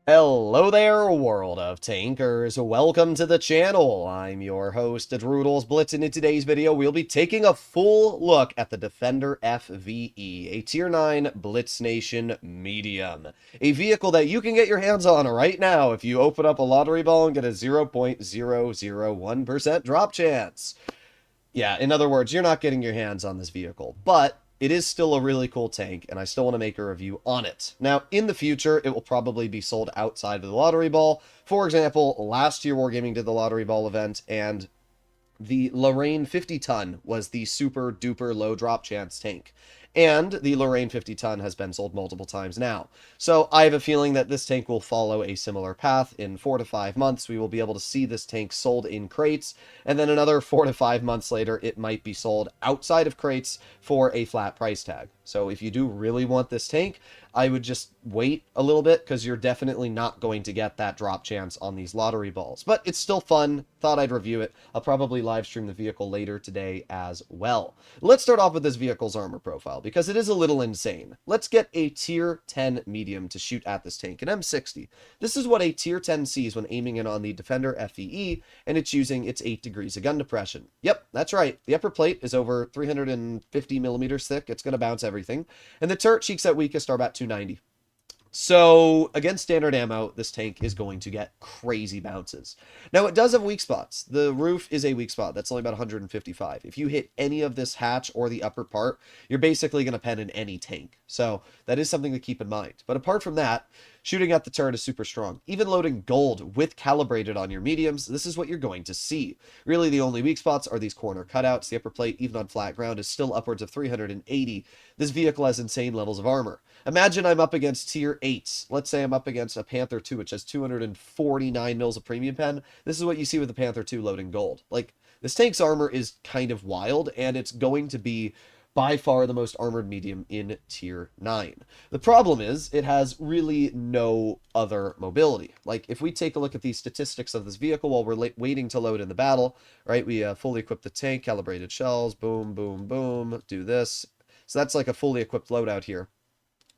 Hello there, world of tankers. Welcome to the channel. I'm your host, Droodles Blitz, and in today's video, we'll be taking a full look at the Defender FVE, a Tier 9 Blitz Nation medium. A vehicle that you can get your hands on right now if you open up a lottery ball and get a 0.001% drop chance. Yeah, in other words, you're not getting your hands on this vehicle, but it is still a really cool tank, and I still want to make a review on it. Now, in the future, it will probably be sold outside of the lottery ball. For example, last year Wargaming did the lottery ball event, and the Lorraine 50 ton was the super duper low drop chance tank. And the Lorraine 50 ton has been sold multiple times now. So I have a feeling that this tank will follow a similar path. In 4 to 5 months, we will be able to see this tank sold in crates. And then another 4 to 5 months later, it might be sold outside of crates for a flat price tag. So if you do really want this tank, I would just wait a little bit because you're definitely not going to get that drop chance on these lottery balls. But it's still fun. Thought I'd review it. I'll probably live stream the vehicle later today as well. Let's start off with this vehicle's armor profile because it is a little insane. Let's get a tier 10 medium to shoot at this tank, an M60. This is what a tier 10 sees when aiming in on the Defender FVE, and it's using its 8 degrees of gun depression. Yep, that's right. The upper plate is over 350 millimeters thick. It's going to bounce everything. And the turret cheeks at weakest are about 290. So, against standard ammo, this tank is going to get crazy bounces. Now, it does have weak spots. The roof is a weak spot. That's only about 155. If you hit any of this hatch or the upper part, you're basically going to pen in any tank. So, that is something to keep in mind. But apart from that, shooting at the turret is super strong. Even loading gold with calibrated on your mediums, this is what you're going to see. Really, the only weak spots are these corner cutouts. The upper plate, even on flat ground, is still upwards of 380. This vehicle has insane levels of armor. Imagine I'm up against tier 8s. Let's say I'm up against a Panther 2, which has 249 mils of premium pen. This is what you see with the Panther 2 loading gold. Like, this tank's armor is kind of wild, and it's going to be by far the most armored medium in tier 9. The problem is it has really no other mobility. Like, if we take a look at the statistics of this vehicle while we're waiting to load in the battle, right, we fully equip the tank, calibrated shells, boom, boom, boom, do this. So that's like a fully equipped loadout here.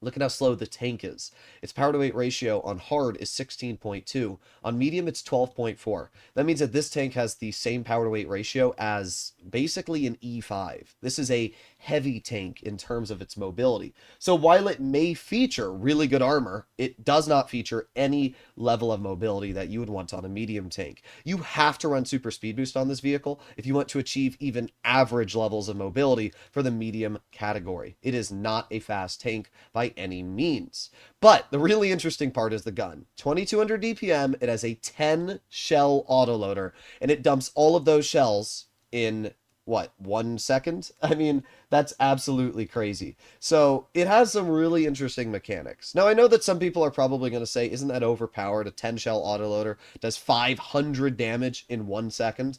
Look at how slow the tank is. Its power to weight ratio on hard is 16.2. On medium, it's 12.4. That means that this tank has the same power to weight ratio as basically an E5. This is a heavy tank in terms of its mobility. So while it may feature really good armor, it does not feature any level of mobility that you would want on a medium tank. You have to run super speed boost on this vehicle if you want to achieve even average levels of mobility for the medium category. It is not a fast tank by any means. But the really interesting part is the gun. 2200 DPM, it has a 10 shell autoloader, and it dumps all of those shells in, what, 1 second? I mean, that's absolutely crazy. So it has some really interesting mechanics. Now, I know that some people are probably going to say, isn't that overpowered? A 10 shell autoloader does 500 damage in 1 second.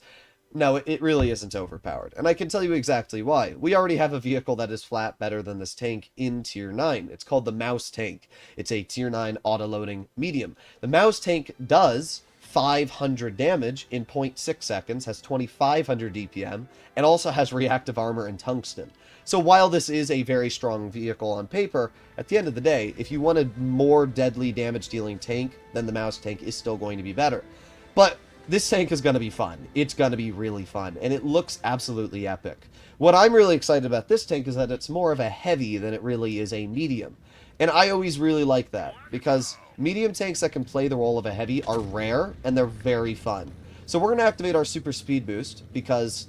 No, it really isn't overpowered. And I can tell you exactly why. We already have a vehicle that is flat better than this tank in Tier 9. It's called the Mouse Tank. It's a Tier 9 auto-loading medium. The Mouse Tank does 500 damage in 0.6 seconds, has 2500 DPM, and also has reactive armor and tungsten. So while this is a very strong vehicle on paper, at the end of the day, if you want a more deadly damage-dealing tank, then the Mouse Tank is still going to be better. But this tank is going to be fun. It's going to be really fun, and it looks absolutely epic. What I'm really excited about this tank is that it's more of a heavy than it really is a medium. And I always really like that, because medium tanks that can play the role of a heavy are rare, and they're very fun. So we're going to activate our super speed boost, because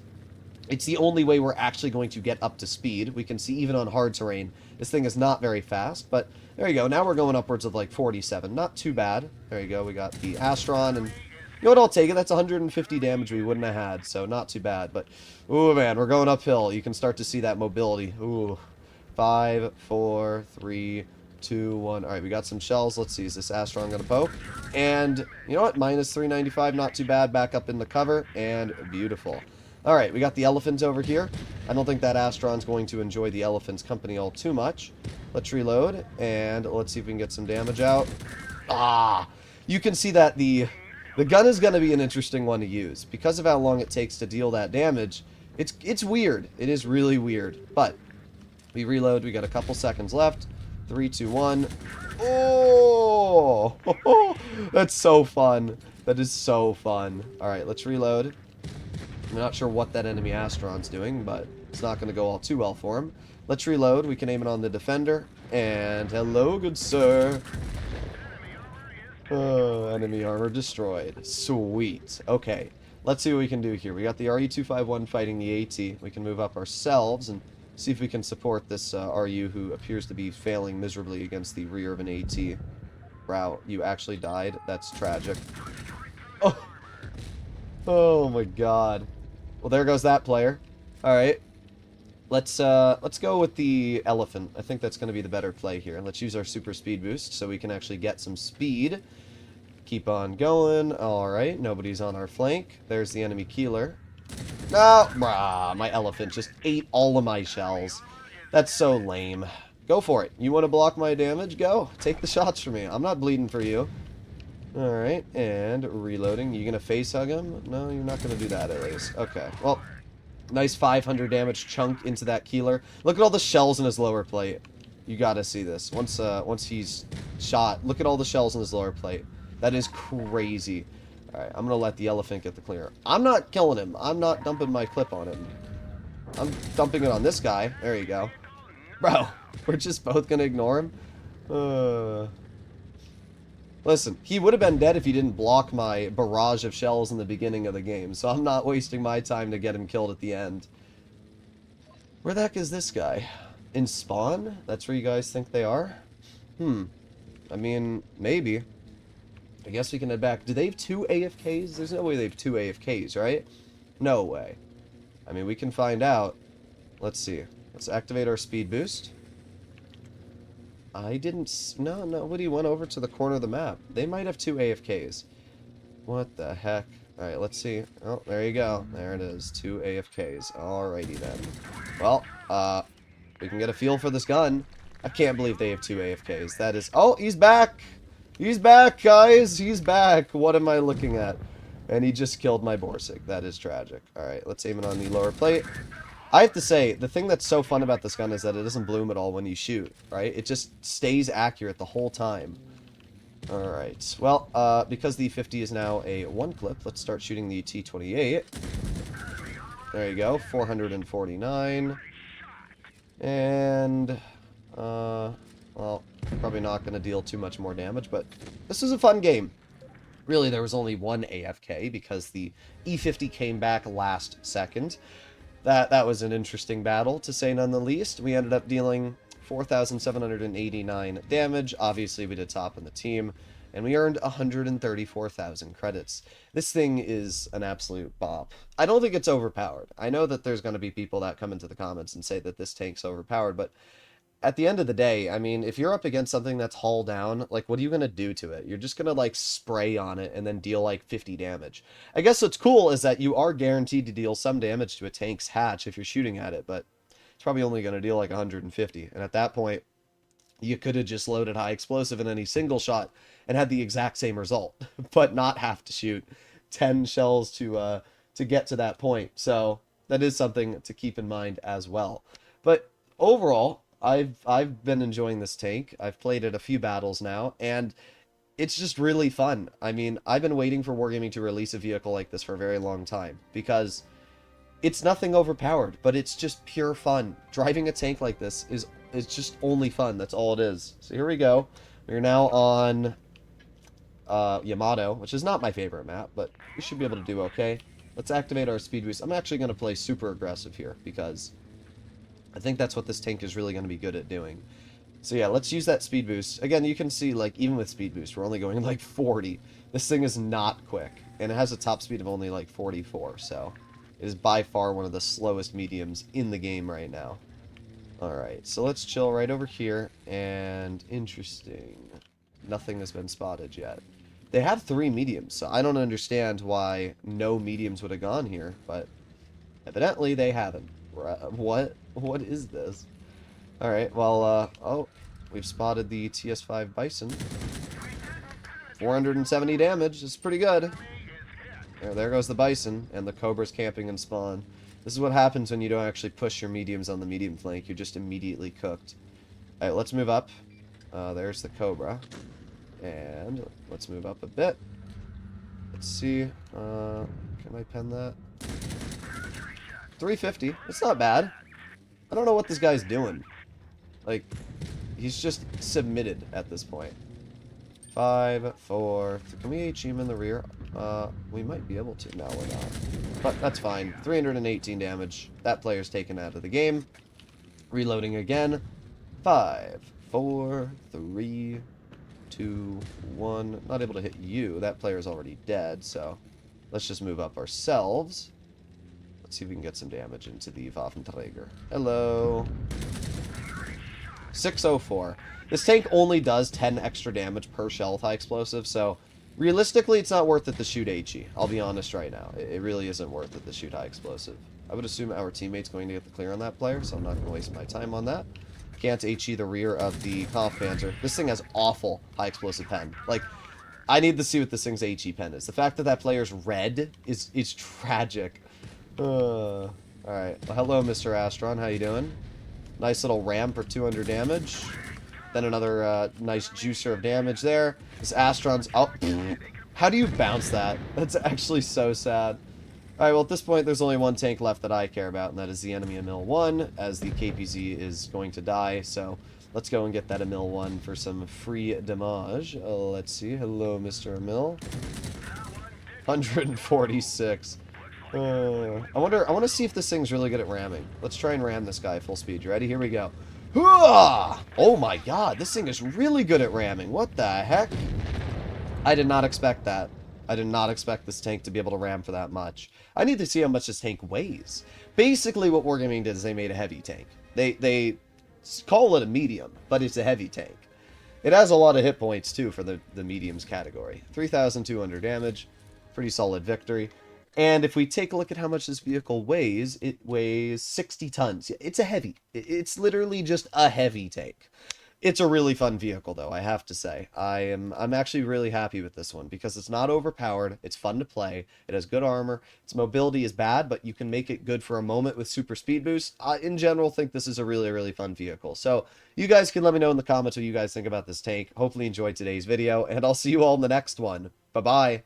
it's the only way we're actually going to get up to speed. We can see even on hard terrain, this thing is not very fast, but there you go. Now we're going upwards of like 47. Not too bad. There you go. We got the Astron, and you know what, I'll take it. That's 150 damage we wouldn't have had, so not too bad. But, ooh, man, we're going uphill. You can start to see that mobility. Ooh, 5, 4, 3, 2, 1. All right, we got some shells. Let's see, is this Astron going to poke? And, you know what, minus 395, not too bad. Back up in the cover, and beautiful. All right, we got the elephant over here. I don't think that Astron's going to enjoy the elephant's company all too much. Let's reload, and let's see if we can get some damage out. Ah, you can see that the gun is going to be an interesting one to use. Because of how long it takes to deal that damage, it's weird. It is really weird. But we reload. We got a couple seconds left. 3, 2, 1. Oh! That's so fun. That is so fun. Alright, let's reload. I'm not sure what that enemy Astron's doing, but it's not going to go all too well for him. Let's reload. We can aim it on the defender. And hello, good sir. Oh, enemy armor destroyed. Sweet. Okay. Let's see what we can do here. We got the RU-251 fighting the AT. We can move up ourselves and see if we can support this RU who appears to be failing miserably against the rear of an AT. Wow, you actually died? That's tragic. Oh! Oh my god. Well, there goes that player. Alright. Let's go with the elephant. I think that's going to be the better play here. Let's use our super speed boost so we can actually get some speed. Keep on going. Alright, nobody's on our flank. There's the enemy keeler. No! Brah, my elephant just ate all of my shells. That's so lame. Go for it. You want to block my damage? Go. Take the shots for me. I'm not bleeding for you. Alright, and reloading. You gonna face hug him? No, you're not gonna do that at least. Okay, well, nice 500 damage chunk into that keeler. Look at all the shells in his lower plate. You gotta see this. Once he's shot, look at all the shells in his lower plate. That is crazy. Alright, I'm gonna let the elephant get the clear. I'm not killing him. I'm not dumping my clip on him. I'm dumping it on this guy. There you go. Bro, we're just both gonna ignore him? Listen, he would have been dead if he didn't block my barrage of shells in the beginning of the game, so I'm not wasting my time to get him killed at the end. Where the heck is this guy? In spawn? That's where you guys think they are? I mean, maybe. I guess we can head back. Do they have 2 AFKs? There's no way they have 2 AFKs, right? No way. I mean, we can find out. Let's see. Let's activate our speed boost. I didn't... No, nobody went over to the corner of the map. They might have 2 AFKs. What the heck? Alright, let's see. Oh, there you go. There it is. 2 AFKs. Alrighty then. Well, we can get a feel for this gun. I can't believe they have 2 AFKs. That is... Oh, he's back! He's back, guys! He's back! What am I looking at? And he just killed my Borsig. That is tragic. Alright, let's aim it on the lower plate. I have to say, the thing that's so fun about this gun is that it doesn't bloom at all when you shoot, right? It just stays accurate the whole time. Alright, well, because the 50 is now a 1-clip, let's start shooting the T28. There you go, 449. And, well, probably not going to deal too much more damage, but this is a fun game. Really, there was only 1 AFK because the E50 came back last second. That was an interesting battle, to say none the least. We ended up dealing 4,789 damage. Obviously, we did top in the team, and we earned 134,000 credits. This thing is an absolute bop. I don't think it's overpowered. I know that there's going to be people that come into the comments and say that this tank's overpowered, but at the end of the day, I mean, if you're up against something that's hull down, like, what are you going to do to it? You're just going to, like, spray on it and then deal, like, 50 damage. I guess what's cool is that you are guaranteed to deal some damage to a tank's hatch if you're shooting at it, but it's probably only going to deal, like, 150. And at that point, you could have just loaded high explosive in any single shot and had the exact same result, but not have to shoot 10 shells to get to that point. So that is something to keep in mind as well. But overall, I've been enjoying this tank. I've played it a few battles now, and it's just really fun. I mean, I've been waiting for Wargaming to release a vehicle like this for a very long time, because it's nothing overpowered, but it's just pure fun. Driving a tank like this is just only fun. That's all it is. So here we go. We're now on Yamato, which is not my favorite map, but we should be able to do okay. Let's activate our speed boost. I'm actually going to play super aggressive here, because I think that's what this tank is really going to be good at doing. So yeah, let's use that speed boost. Again, you can see, like, even with speed boost, we're only going like 40. This thing is not quick, and it has a top speed of only like 44, so it is by far one of the slowest mediums in the game right now. Alright, so let's chill right over here, and interesting. Nothing has been spotted yet. They have 3 mediums, so I don't understand why no mediums would have gone here, but evidently they haven't. What is this? Alright, well, oh, we've spotted the TS5 Bison. 470 damage, that's pretty good. There goes the Bison, and the Cobra's camping in spawn. This is what happens when you don't actually push your mediums on the medium flank. You're just immediately cooked. Alright, let's move up. There's the Cobra. And let's move up a bit. Let's see. Can I pen that? 350. It's not bad. I don't know what this guy's doing. Like, he's just submitted at this point. 5, 4. Can we HE him in the rear? We might be able to. No, we're not. But that's fine. 318 damage. That player's taken out of the game. Reloading again. 5, 4, 3, 2, 1. Not able to hit you. That player's already dead, so let's just move up ourselves. Let's see if we can get some damage into the Waffenträger. Hello. 604. This tank only does 10 extra damage per shell with high explosive, so realistically it's not worth it to shoot HE. I'll be honest right now. It really isn't worth it to shoot high explosive. I would assume our teammate's going to get the clear on that player, so I'm not going to waste my time on that. Can't HE the rear of the Kampfpanzer. This thing has awful high explosive pen. Like, I need to see what this thing's HE pen is. The fact that that player's red is tragic. Alright. Well, hello, Mr. Astron. How you doing? Nice little ram for 200 damage. Then another nice juicer of damage there. This Astron's... Oh, how do you bounce that? That's actually so sad. Alright, well, at this point, there's only one tank left that I care about, and that is the enemy Emil 1, as the KPZ is going to die, so let's go and get that Emil 1 for some free damage. Let's see. Hello, Mr. Emil. 146. I want to see if this thing's really good at ramming. Let's try and ram this guy full speed. You ready? Here we go. Oh my god, this thing is really good at ramming. What the heck? I did not expect that. I did not expect this tank to be able to ram for that much. I need to see how much this tank weighs. Basically, what Wargaming did is they made a heavy tank. They call it a medium, but it's a heavy tank. It has a lot of hit points, too, for the mediums category. 3,200 damage. Pretty solid victory. And if we take a look at how much this vehicle weighs, it weighs 60 tons. It's a heavy. It's literally just a heavy tank. It's a really fun vehicle, though, I have to say. I'm actually really happy with this one because it's not overpowered. It's fun to play. It has good armor. Its mobility is bad, but you can make it good for a moment with super speed boost. I, in general, think this is a really, really fun vehicle. So you guys can let me know in the comments what you guys think about this tank. Hopefully you enjoyed today's video, and I'll see you all in the next one. Bye-bye.